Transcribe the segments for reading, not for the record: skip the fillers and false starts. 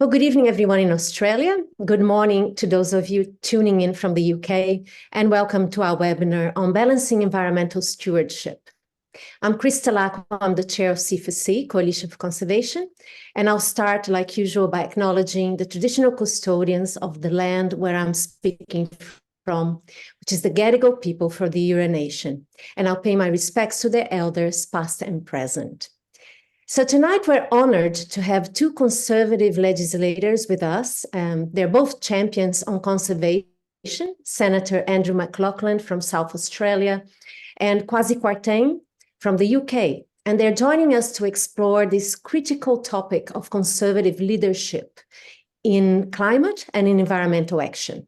Well, good evening, everyone in Australia. Good morning to those of you tuning in from the UK, and welcome to our webinar on balancing environmental stewardship. I'm Krista Lacqua, I'm the chair of CSC, Coalition for Conservation, and I'll start, like usual, by acknowledging the traditional custodians of the land where I'm speaking from, which is the Gadigal people for the Eora Nation, and I'll pay my respects to their elders, past and present. So tonight we're honored to have two conservative legislators with us. They're both champions on conservation, Senator Andrew McLachlan from South Australia and Kwasi Kwarteng from the UK. And they're joining us to explore this critical topic of conservative leadership in climate and in environmental action.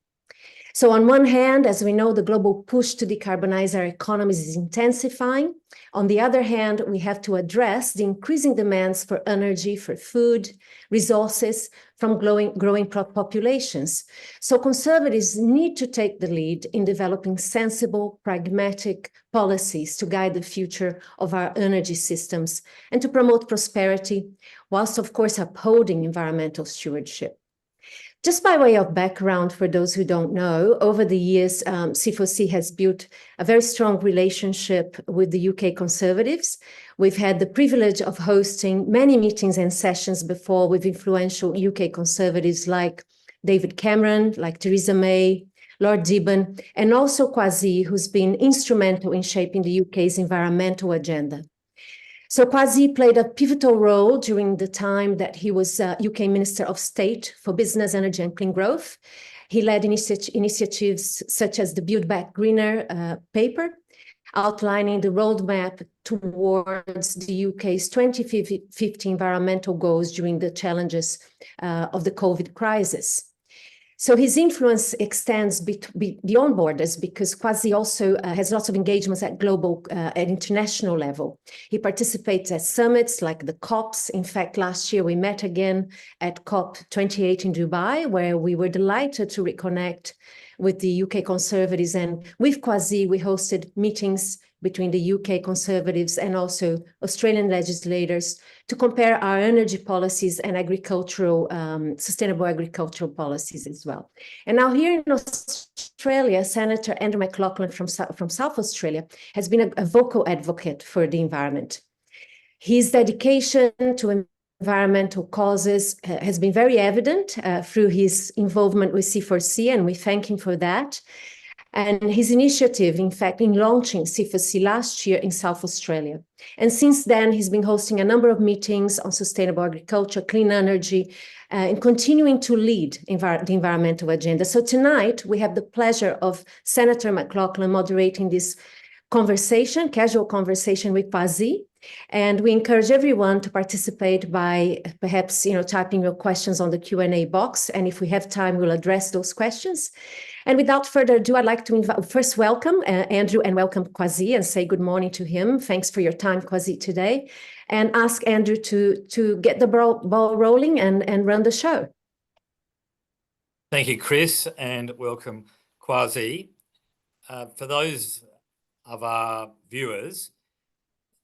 So on one hand, as we know, the global push to decarbonize our economies is intensifying. On the other hand, we have to address the increasing demands for energy, for food, resources from growing populations. So conservatives need to take the lead in developing sensible, pragmatic policies to guide the future of our energy systems and to promote prosperity, whilst of course upholding environmental stewardship. Just by way of background, for those who don't know, over the years, C4C has built a very strong relationship with the UK Conservatives. We've had the privilege of hosting many meetings and sessions before with influential UK Conservatives like David Cameron, like Theresa May, Lord Dibben, and also Kwasi, who's been instrumental in shaping the UK's environmental agenda. So Kwasi played a pivotal role during the time that he was UK Minister of State for Business, Energy and Clean Growth. He led initiatives such as the Build Back Greener paper, outlining the roadmap towards the UK's 2050 environmental goals during the challenges of the COVID crisis. So his influence extends beyond borders because Kwasi also has lots of engagements at global and international level. He participates at summits like the COPs. In fact, last year we met again at COP28 in Dubai, where we were delighted to reconnect with the UK Conservatives. And with Kwasi, we hosted meetings between the UK Conservatives and also Australian legislators to compare our energy policies and agricultural, sustainable agricultural policies as well. And now here in Australia, Senator Andrew McLachlan from South Australia has been a vocal advocate for the environment. His dedication to environmental causes has been very evident through his involvement with C4C, and we thank him for that. And his initiative, in fact, in launching C4C last year in South Australia. And since then, he's been hosting a number of meetings on sustainable agriculture, clean energy, and continuing to lead the environmental agenda. So tonight, we have the pleasure of Senator McLachlan moderating this conversation, casual conversation with Kwasi. And we encourage everyone to participate by perhaps, typing your questions on the Q&A box. And if we have time, we'll address those questions. And without further ado, I'd like to first welcome Andrew and welcome Kwasi and say good morning to him. Thanks for your time, Kwasi, today. And ask Andrew to get the ball rolling and run the show. Thank you, Chris, and welcome, Kwasi. For those of our viewers,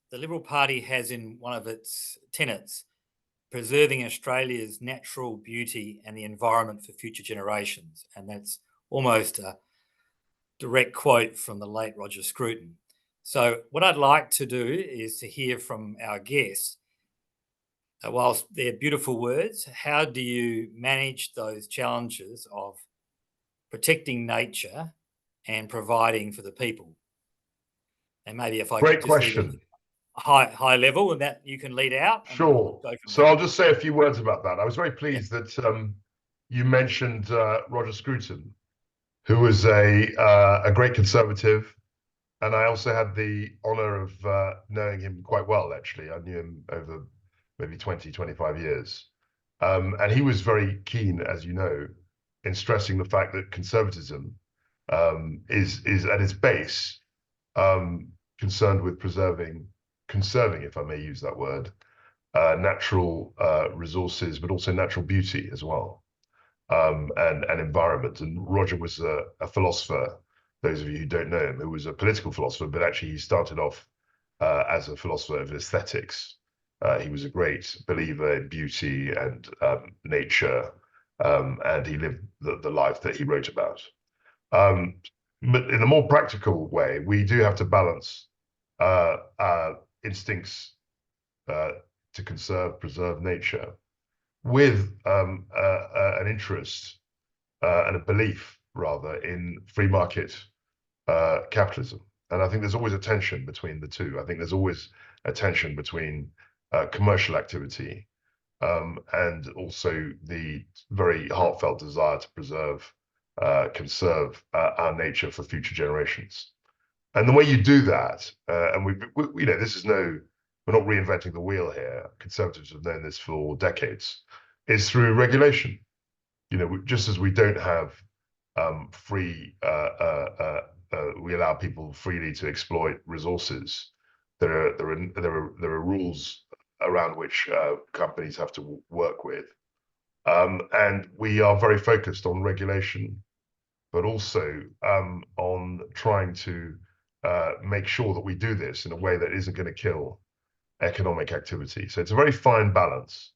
the Liberal Party has in one of its tenets, preserving Australia's natural beauty and the environment for future generations. And that's almost a direct quote from the late Roger Scruton. So what I'd like to do is to hear from our guests, whilst they're beautiful words, how do you manage those challenges of protecting nature and providing for the people? And maybe if I Great question. High level, and that you can lead out. Sure. So I'll just say a few words about that. I was very pleased that you mentioned Roger Scruton, who was a great conservative, and I also had the honor of knowing him quite well, actually. I knew him over maybe 20, 25 years. And he was very keen, as you know, in stressing the fact that conservatism is at its base concerned with conserving, if I may use that word, natural resources, but also natural beauty as well, and environment. And Roger was a philosopher, those of you who don't know him, who was a political philosopher, but actually he started off as a philosopher of aesthetics He was a great believer in beauty and nature, and he lived the life that he wrote about. But in a more practical way, we do have to balance our instincts to preserve nature with an interest and a belief, rather, in free market capitalism. And I think there's always a tension between the two. I think there's always a tension between commercial activity and also the very heartfelt desire to conserve our nature for future generations. And the way you do that, and we this is we're not reinventing the wheel here. Conservatives have known this for decades, is through regulation. Just as we don't have free, we allow people freely to exploit resources. There are rules around which companies have to work with, and we are very focused on regulation, but also on trying to make sure that we do this in a way that isn't going to kill economic activity. So it's a very fine balance.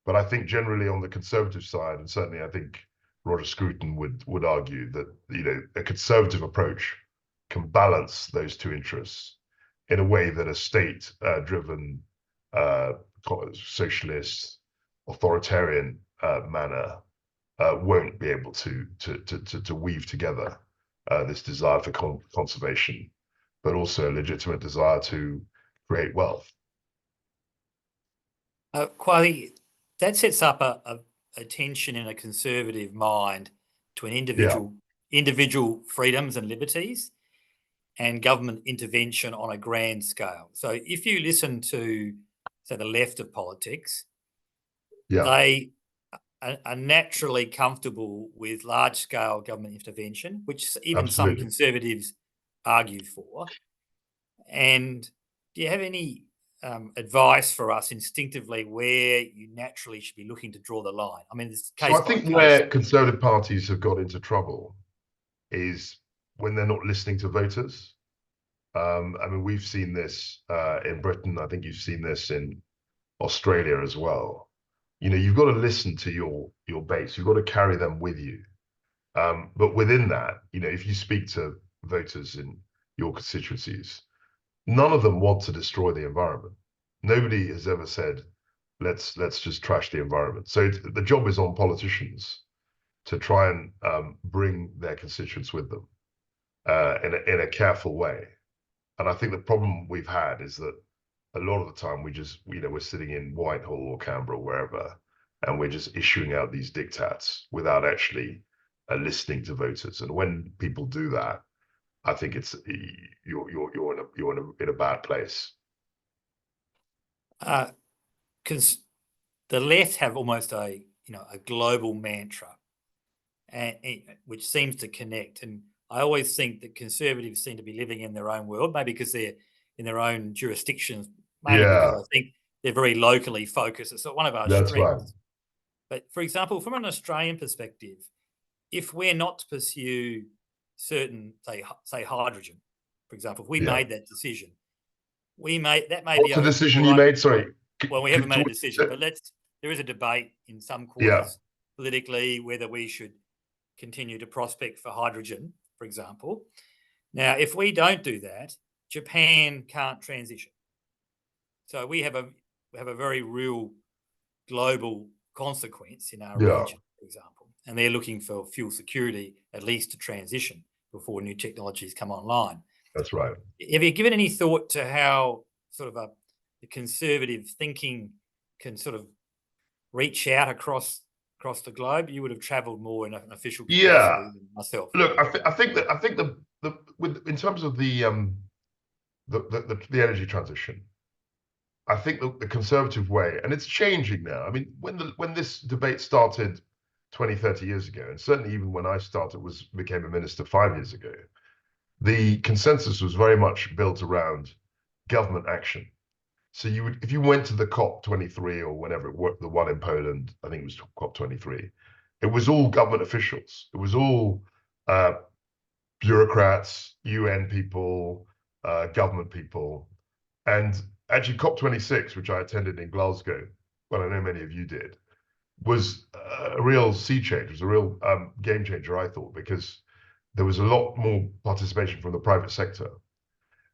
But I think generally on the conservative side, and certainly I think Roger Scruton would argue that a conservative approach can balance those two interests in a way that a state-driven socialist, authoritarian manner won't be able to weave together this desire for conservation, but also a legitimate desire to create wealth. Kwasi, that sets up a tension in a conservative mind between individual freedoms and liberties and government intervention on a grand scale. So if you listen to, say, the left of politics, they are naturally comfortable with large-scale government intervention, which even some conservatives argue for. And do you have any advice for us instinctively where you naturally should be looking to draw the line? I mean, this case. So I think where conservative parties have got into trouble is when they're not listening to voters. I mean, we've seen this in Britain. I think you've seen this in Australia as well. You've got to listen to your base. You've got to carry them with you. But within that, if you speak to voters in your constituencies, none of them want to destroy the environment. Nobody has ever said, let's just trash the environment. So the job is on politicians to try and bring their constituents with them in a careful way. And I think the problem we've had is that a lot of the time we're sitting in Whitehall or Canberra, wherever, and we're just issuing out these diktats without actually listening to voters. And when people do that, I think you're in a bad place. Because the left have almost a global mantra, and which seems to connect. And I always think that conservatives seem to be living in their own world, maybe because they're in their own jurisdictions, mainly because I think they're very locally focused. It's one of our strengths. Right. But for example, from an Australian perspective, if we're not to pursue certain, say hydrogen, for example, if we made that decision, that may be. What's the decision you made? Sorry. Well, we haven't made a decision, but there is a debate in some quarters politically whether we should continue to prospect for hydrogen, for example. Now, if we don't do that, Japan can't transition. So we have a very real global consequence in our region, for example, and they're looking for fuel security, at least to transition before new technologies come online. That's right. Have you given any thought to how sort of the conservative thinking can sort of reach out across the globe? You would have travelled more in an official capacity than myself. Look, I think in terms of the energy transition, I think the conservative way, and it's changing now. I mean, when this debate started 20, 30 years ago, and certainly even when I became a minister 5 years ago, the consensus was very much built around government action. So if you went to the COP23 or whenever the one in Poland, I think it was COP23, it was all government officials. It was all bureaucrats, UN people, government people, and actually COP26, which I attended in Glasgow, well, I know many of you did, was a real sea change. It was a real game changer, I thought, because there was a lot more participation from the private sector.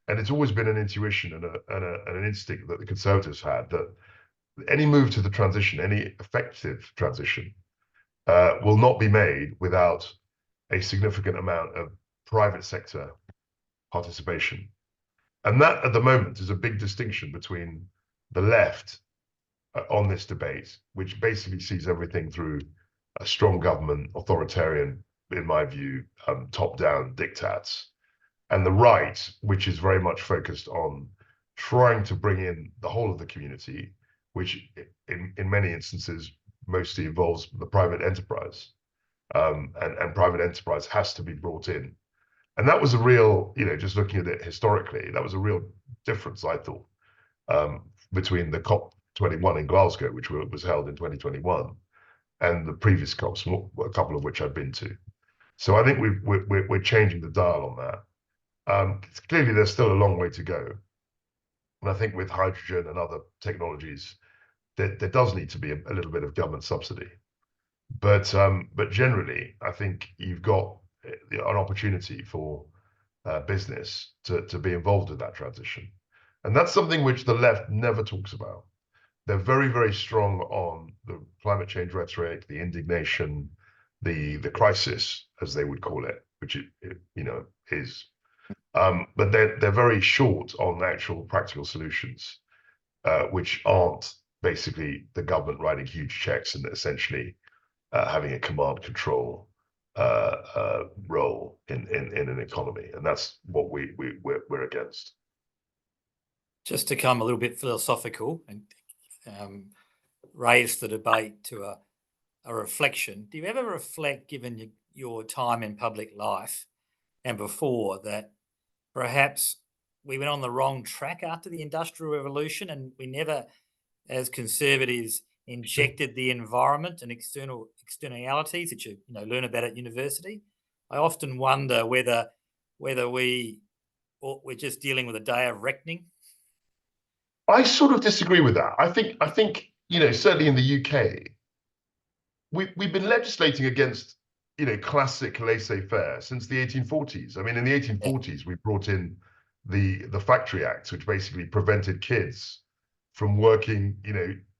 And it's always been an intuition and an instinct that the Conservatives had that any move to the transition, any effective transition, will not be made without a significant amount of private sector participation. And that, at the moment, is a big distinction between the left on this debate, which basically sees everything through a strong government, authoritarian, in my view, top-down diktats, and the right, which is very much focused on trying to bring in the whole of the community, which in many instances mostly involves the private enterprise. And private enterprise has to be brought in. And that was a real, just looking at it historically, that was a real difference, I thought, between the COP21 in Glasgow, which was held in 2021, and the previous COPs, a couple of which I've been to. So I think we're changing the dial on that. Clearly, there's still a long way to go. And I think with hydrogen and other technologies, there does need to be a little bit of government subsidy. But generally, I think you've got an opportunity for business to be involved in that transition. And that's something which the left never talks about. They're very, very strong on the climate change rhetoric, the indignation, the crisis, as they would call it, which it is. But they're very short on actual practical solutions, which aren't basically the government writing huge checks and essentially having a command control role in an economy, and that's what we're against. Just to come a little bit philosophical and raise the debate to a reflection. Do you ever reflect, given your time in public life and before, that perhaps we went on the wrong track after the Industrial Revolution and we never, as Conservatives, injected the environment and externalities that you learn about at university? I often wonder whether we're just dealing with a day of reckoning. I sort of disagree with that. I think certainly in the UK, we've been legislating against classic laissez-faire since the 1840s. I mean, in the 1840s, we brought in the Factory Act, which basically prevented kids from working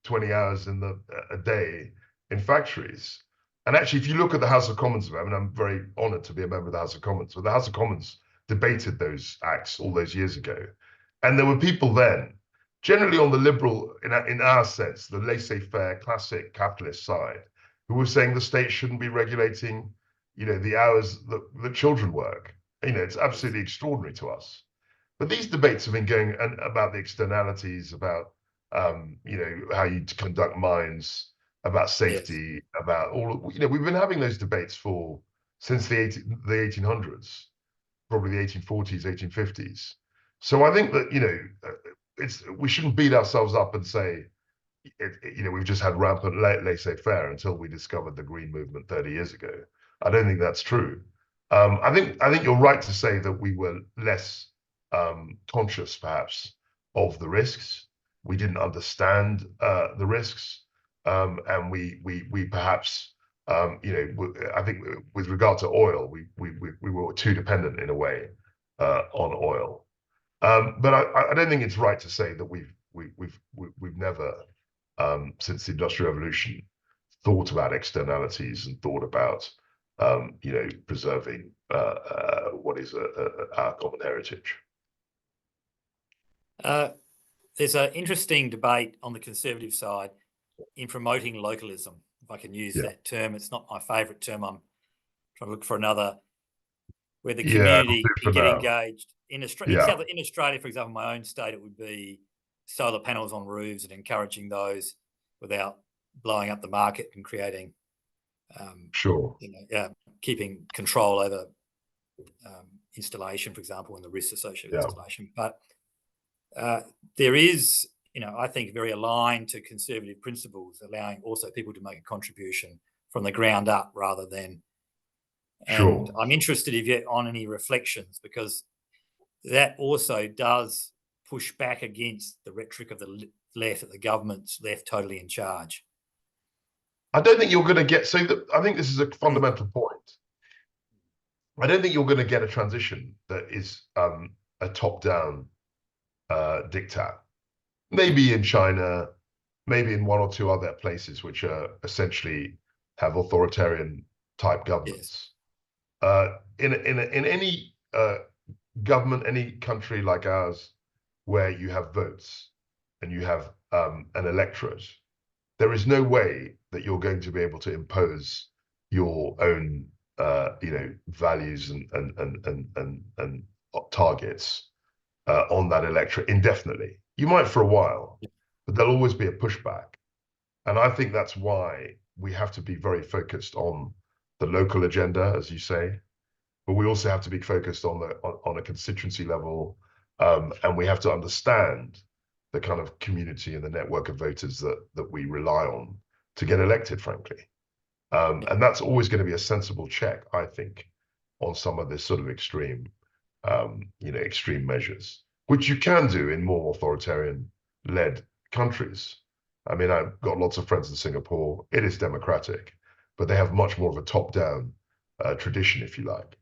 20 hours a day in factories. And actually, if you look at the House of Commons, I mean, I'm very honored to be a member of the House of Commons, but the House of Commons debated those acts all those years ago. And there were people then, generally on the liberal, in our sense, the laissez-faire classic capitalist side, who were saying the state shouldn't be regulating, the hours that children work. It's absolutely extraordinary to us. But these debates have been going about the externalities, about how you conduct mines, about safety, about all. We've been having those debates since the 1800s, probably the 1840s, 1850s. So I think that we shouldn't beat ourselves up and say we've just had rampant laissez-faire until we discovered the green movement 30 years ago. I don't think that's true. I think you're right to say that we were less conscious, perhaps, of the risks. We didn't understand the risks, and we perhaps, I think with regard to oil, we were too dependent in a way on oil. But I don't think it's right to say that we've never, since the Industrial Revolution, thought about externalities and thought about preserving what is our common heritage. There's an interesting debate on the Conservative side in promoting localism, if I can use that term. It's not my favourite term. I'm trying to look for another where the community can get engaged. In Australia, for example, my own state, it would be solar panels on roofs and encouraging those without blowing up the market and creating, keeping control over installation, for example, and the risks associated with installation. But there is, I think, very aligned to Conservative principles, allowing also people to make a contribution from the ground up rather than. And I'm interested if you're on any reflections, because that also does push back against the rhetoric of the left, that the government's left totally in charge? I don't think you're going to get, I think this is a fundamental point. I don't think you're going to get a transition that is a top-down diktat. Maybe in China, maybe in one or two other places which are essentially have authoritarian type governments. Yes. In any government, any country like ours, where you have votes and you have an electorate, there is no way that you're going to be able to impose your own values and targets on that electorate indefinitely. You might for a while, but there'll always be a pushback. And I think that's why we have to be very focused on the local agenda, as you say, but we also have to be focused on a constituency level, and we have to understand the kind of community and the network of voters that we rely on to get elected, frankly. And that's always going to be a sensible check, I think, on some of this sort of extreme measures, which you can do in more authoritarian-led countries. I mean, I've got lots of friends in Singapore. It is democratic, but they have much more of a top-down tradition, if you like.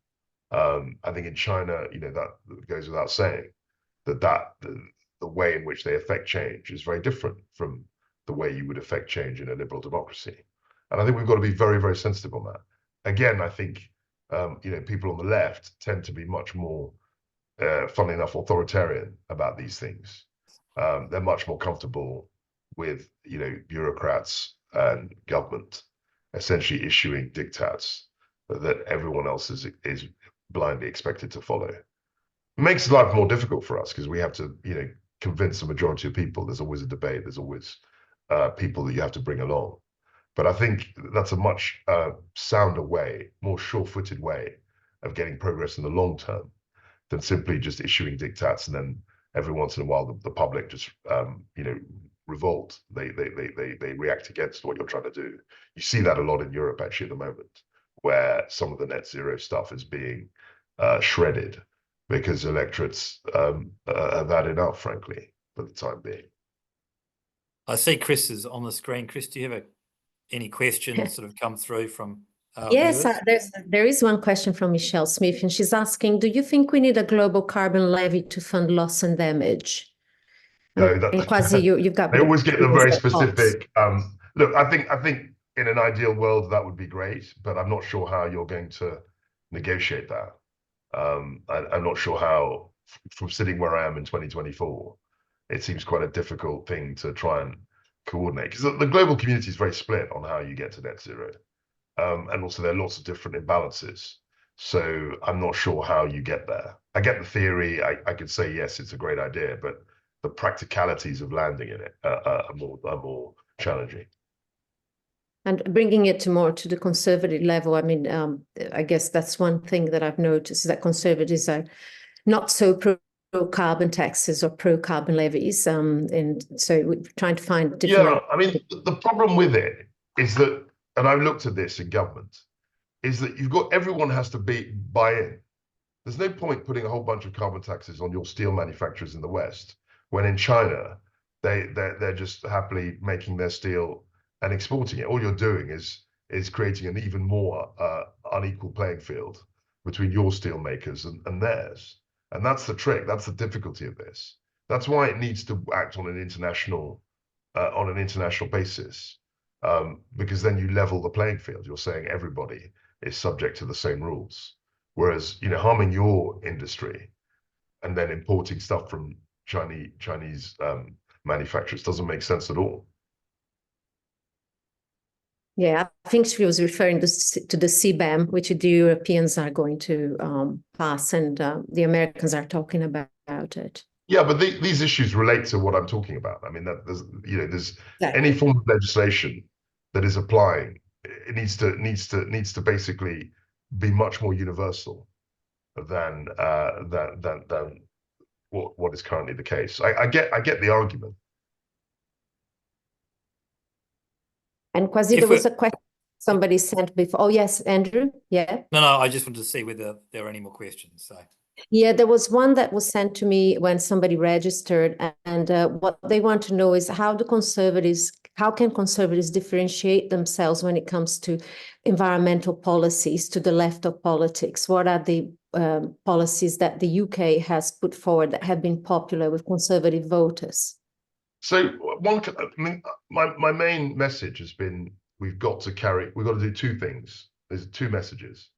I think in China, that goes without saying, that the way in which they affect change is very different from the way you would affect change in a liberal democracy. And I think we've got to be very, very sensitive on that. Again, I think people on the left tend to be much more, funnily enough, authoritarian about these things. They're much more comfortable with bureaucrats and government essentially issuing diktats that everyone else is blindly expected to follow. It makes life more difficult for us because we have to convince the majority of people. There's always a debate. There's always people that you have to bring along. But I think that's a much sounder way, more sure-footed way of getting progress in the long term than simply just issuing diktats and then every once in a while the public just revolt. They react against what you're trying to do. You see that a lot in Europe actually at the moment, where some of the net zero stuff is being shredded because electorates have had enough, frankly, for the time being. I see Chris is on the screen. Chris, do you have any questions sort of come through from yes, viewers? there is one question from Michelle Smith, and she's asking, do you think we need a global carbon levy to fund loss and damage? No, Kwasi, you've got. They always get the very specific. Look, I think in an ideal world that would be great, but I'm not sure how you're going to negotiate that. I'm not sure how, from sitting where I am in 2024, it seems quite a difficult thing to try and coordinate, because the global community is very split on how you get to net zero, and also there are lots of different imbalances. So I'm not sure how you get there. I get the theory. I could say yes, it's a great idea, but the practicalities of landing in it are more challenging. And bringing it more to the conservative level, I mean, I guess that's one thing that I've noticed, that conservatives are not so pro-carbon taxes or pro-carbon levies, and so we're trying to find different. Yeah, I mean, the problem with it is that, and I've looked at this in government, is that everyone has to buy in. There's no point putting a whole bunch of carbon taxes on your steel manufacturers in the West, when in China they're just happily making their steel and exporting it. All you're doing is creating an even more unequal playing field between your steel makers and theirs. And that's the trick. That's the difficulty of this. That's why it needs to act on an international basis, because then you level the playing field. You're saying everybody is subject to the same rules. Whereas harming your industry and then importing stuff from Chinese manufacturers doesn't make sense at all. Yeah, I think she was referring to the CBAM, which the Europeans are going to pass, and the Americans are talking about it. Yeah, but these issues relate to what I'm talking about. I mean, that there's exactly. Any form of legislation that is applying, it needs to basically be much more universal than what is currently the case. I get the argument. And Kwasi, there was a question somebody sent before. Oh yes, Andrew. Yeah. No, I just wanted to see whether there are any more questions. So Yeah, there was one that was sent to me when somebody registered, and what they want to know is how can conservatives differentiate themselves when it comes to environmental policies to the left of politics? What are the policies that the UK has put forward that have been popular with conservative voters? So my main message has been we've got to do two things. There's two messages.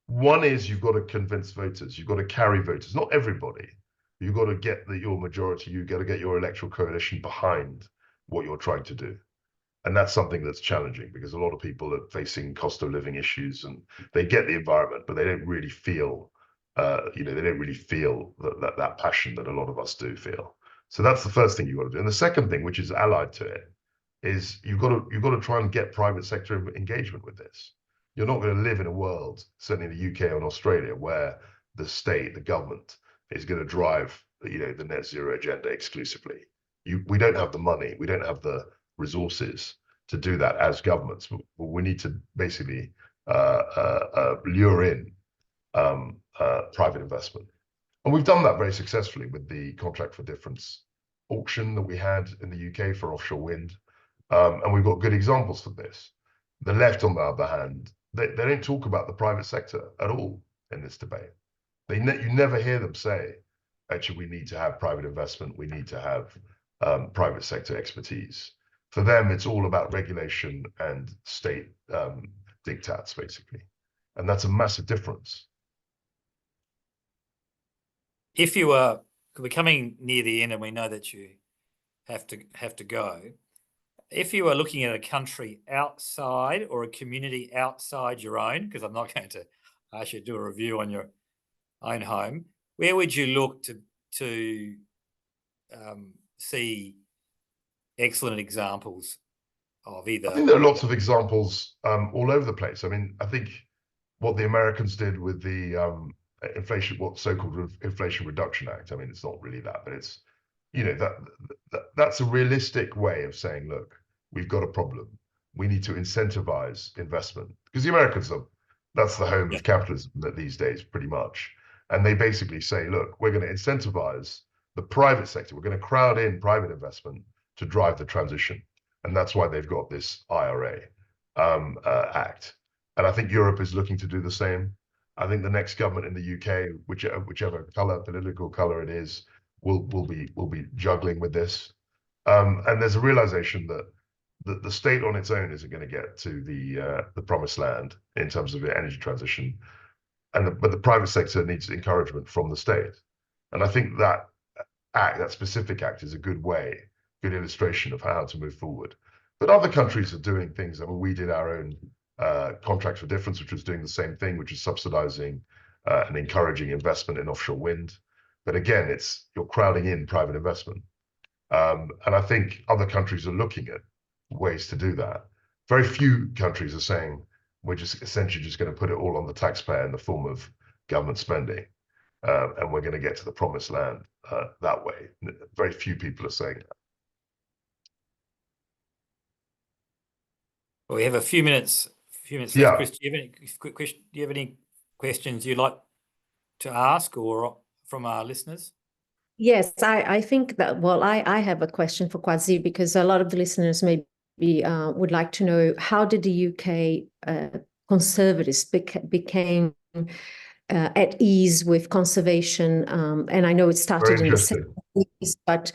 One is you've got to convince voters, you've got to carry voters, not everybody. You've got to get your majority, you've got to get your electoral coalition behind what you're trying to do. And that's something that's challenging because a lot of people are facing cost of living issues and they get the environment, but they don't really feel, they don't really feel that passion that a lot of us do feel. So that's the first thing you've got to do. And the second thing, which is allied to it, is you've got to try and get private sector engagement with this. You're not going to live in a world, certainly in the UK and Australia, where the state, the government, is going to drive, the net zero agenda exclusively. We don't have the money, we don't have the resources to do that as governments. We need to basically lure in private investment. And we've done that very successfully with the contract for difference auction that we had in the UK for offshore wind. And we've got good examples for this. The left, on the other hand, they don't talk about the private sector at all in this debate. You never hear them say, actually, we need to have private investment, we need to have private sector expertise. For them, it's all about regulation and state diktats, basically. And that's a massive difference. If you are coming near the end, and we know that you have to go, if you are looking at a country outside or a community outside your own, because I'm not going to ask you to do a review on your own home, where would you look to see excellent examples of either? I think there are lots of examples all over the place. I mean, I think what the Americans did with the so-called Inflation Reduction Act. I mean, it's not really that, but it's, that's a realistic way of saying, look, we've got a problem. We need to incentivize investment because the Americans that's the home of capitalism these days, pretty much. And they basically say, look, we're going to incentivize the private sector. We're going to crowd in private investment to drive the transition. And that's why they've got this IRA act. And I think Europe is looking to do the same. I think the next government in the UK, whichever political color it is, will be juggling with this. And there's a realization that the state on its own isn't going to get to the promised land in terms of the energy transition, but the private sector needs encouragement from the state. And I think that specific act is a good illustration of how to move forward. But other countries are doing things. I mean, we did our own contracts for difference, which was doing the same thing, which is subsidizing and encouraging investment in offshore wind. But again, you're crowding in private investment. And I think other countries are looking at ways to do that. Very few countries are saying, we're just essentially just going to put it all on the taxpayer in the form of government spending. And we're going to get to the promised land that way. Very few people are saying that. Well, we have a few minutes left. Yeah. Chris, do you have any questions you'd like to ask or from our listeners? Yes, I think that, well, I have a question for Kwasi because a lot of the listeners maybe would like to know, how did the UK conservatives became at ease with conservation? And I know it started in the 70s, but,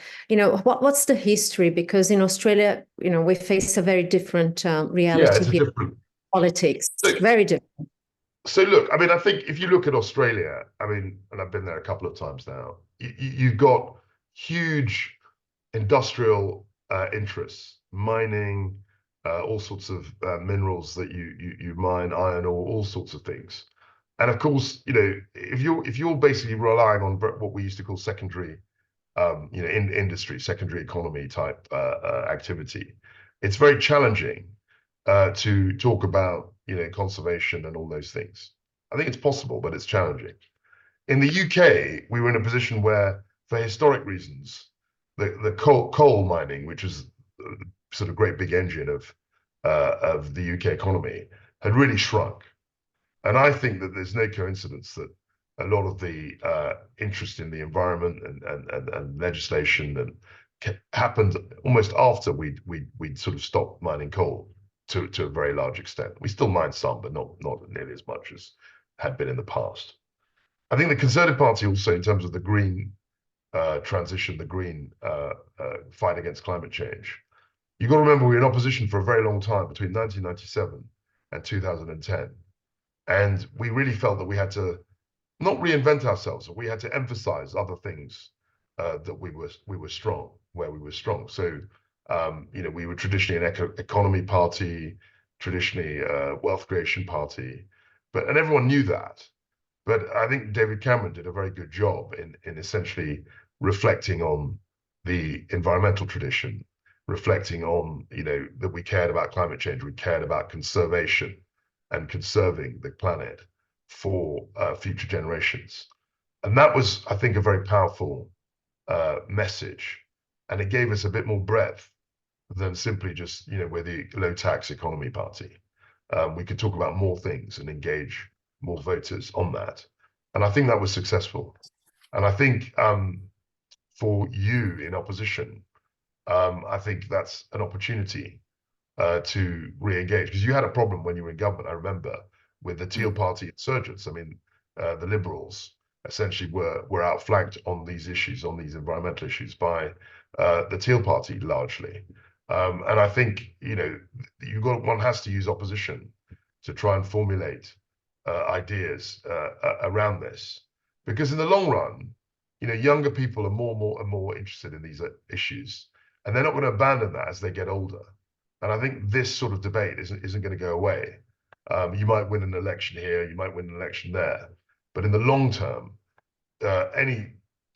what's the history? Because in Australia, we face a very different reality here. Different politics, very different. So look, I mean, I think if you look at Australia, I mean, and I've been there a couple of times now, you've got huge industrial interests, mining, all sorts of minerals that you mine, iron ore, all sorts of things. And of course, if you're basically relying on what we used to call secondary, in industry, secondary economy type activity, it's very challenging to talk about conservation and all those things. I think it's possible, but it's challenging. In the UK, we were in a position where, for historic reasons, the coal mining, which is sort of great big engine of the UK economy, had really shrunk. And I think that there's no coincidence that a lot of the interest in the environment and legislation happened almost after we'd sort of stopped mining coal to a very large extent. We still mine some, but not nearly as much as had been in the past. I think the Conservative Party also, in terms of the green transition, the green fight against climate change, you've got to remember we were in opposition for a very long time between 1997 and 2010. And we really felt that we had to not reinvent ourselves, we had to emphasize other things that we were strong, where we were strong. So, you know, we were traditionally an economy party, traditionally a wealth creation party, and everyone knew that. But I think David Cameron did a very good job in essentially reflecting on the environmental tradition, reflecting on, you know, that we cared about climate change, we cared about conservation and conserving the planet for future generations. And that was, I think, a very powerful message. And it gave us a bit more breadth than simply just, you know, we're the low tax economy party. We could talk about more things and engage more voters on that. And I think that was successful. And I think for you in opposition, I think that's an opportunity to re-engage, because you had a problem when you were in government, I remember, with the Teal Party insurgents. I mean, the Liberals essentially were outflanked on these issues, on these environmental issues, by the Teal Party largely. And I think, you know, one has to use opposition to try and formulate ideas around this, because in the long run, you know, younger people are more and more interested in these issues, and they're not going to abandon that as they get older. And I think this sort of debate isn't going to go away. You might win an election here, you might win an election there, but in the long term, any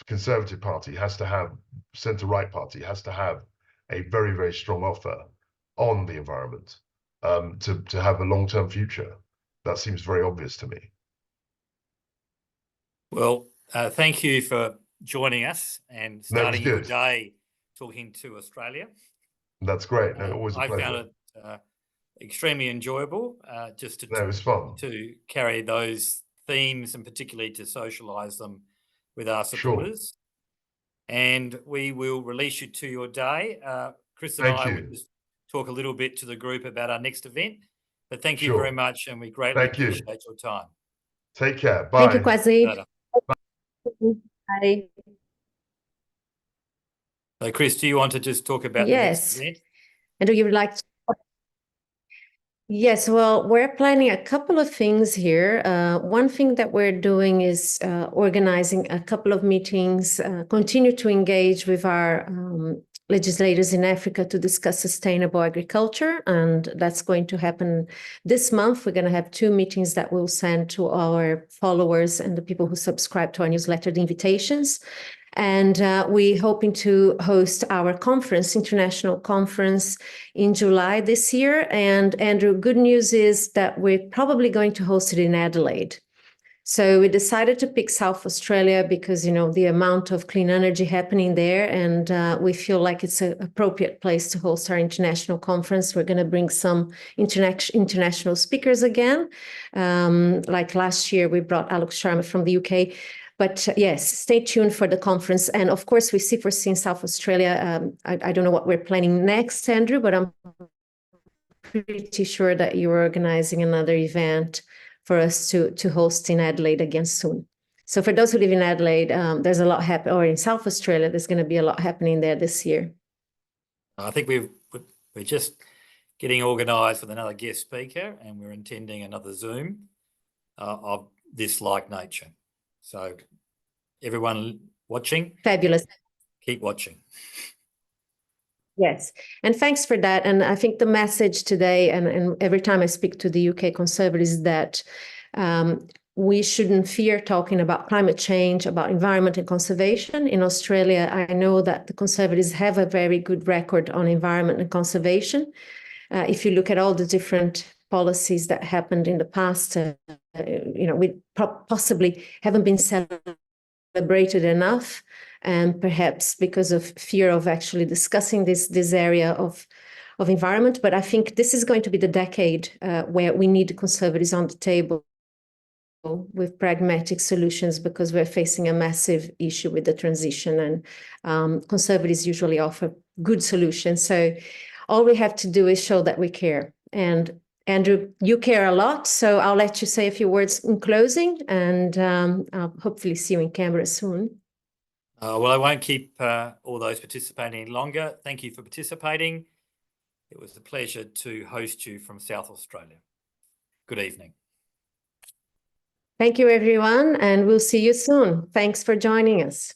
Conservative party has to have, centre-right party has to have a very, very strong offer on the environment to have a long-term future. That seems very obvious to me. Well, thank you for joining us and starting your day talking to Australia. That's great. No, always a pleasure. I found it extremely enjoyable just to, it was fun to carry those themes and particularly to socialise them with our supporters. Sure. And we will release you to your day. Chris and I will just talk a little bit to the group about our next event. But thank you very much, and we greatly appreciate your time. Take care. Bye. Thank you, Kwasi. Bye. So, Chris, do you want to just talk about the next event? And do you like to? Yes, well, we're planning a couple of things here. One thing that we're doing is organizing a couple of meetings, continue to engage with our legislators in Africa to discuss sustainable agriculture. And that's going to happen this month. We're going to have 2 meetings that we'll send to our followers and the people who subscribe to our newsletter, the invitations. And we're hoping to host our conference, international conference, in July this year. And Andrew, good news is that we're probably going to host it in Adelaide. So we decided to pick South Australia because, you know, the amount of clean energy happening there, and we feel like it's an appropriate place to host our international conference. We're going to bring some international speakers again. Like last year, we brought Alok Sharma from the UK. But yes, stay tuned for the conference. And of course, we foresee in South Australia. I don't know what we're planning next, Andrew, but I'm pretty sure that you're organizing another event for us to host in Adelaide again soon. So for those who live in Adelaide, there's a lot happening, or in South Australia, there's going to be a lot happening there this year. I think we're just getting organised with another guest speaker, and we're intending another Zoom of this like nature. So everyone watching, fabulous. Keep watching. Yes, and thanks for that. And I think the message today, and every time I speak to the UK Conservatives, is that we shouldn't fear talking about climate change, about environment and conservation. In Australia, I know that the Conservatives have a very good record on environment and conservation. If you look at all the different policies that happened in the past, you know, we possibly haven't been celebrated enough, and perhaps because of fear of actually discussing this area of environment. But I think this is going to be the decade where we need Conservatives on the table with pragmatic solutions because we're facing a massive issue with the transition, and Conservatives usually offer good solutions. So all we have to do is show that we care. And Andrew, you care a lot, so I'll let you say a few words in closing, and I'll hopefully see you in Canberra soon. Well, I won't keep all those participating any longer. Thank you for participating. It was a pleasure to host you from South Australia. Good evening. Thank you, everyone, and we'll see you soon. Thanks for joining us.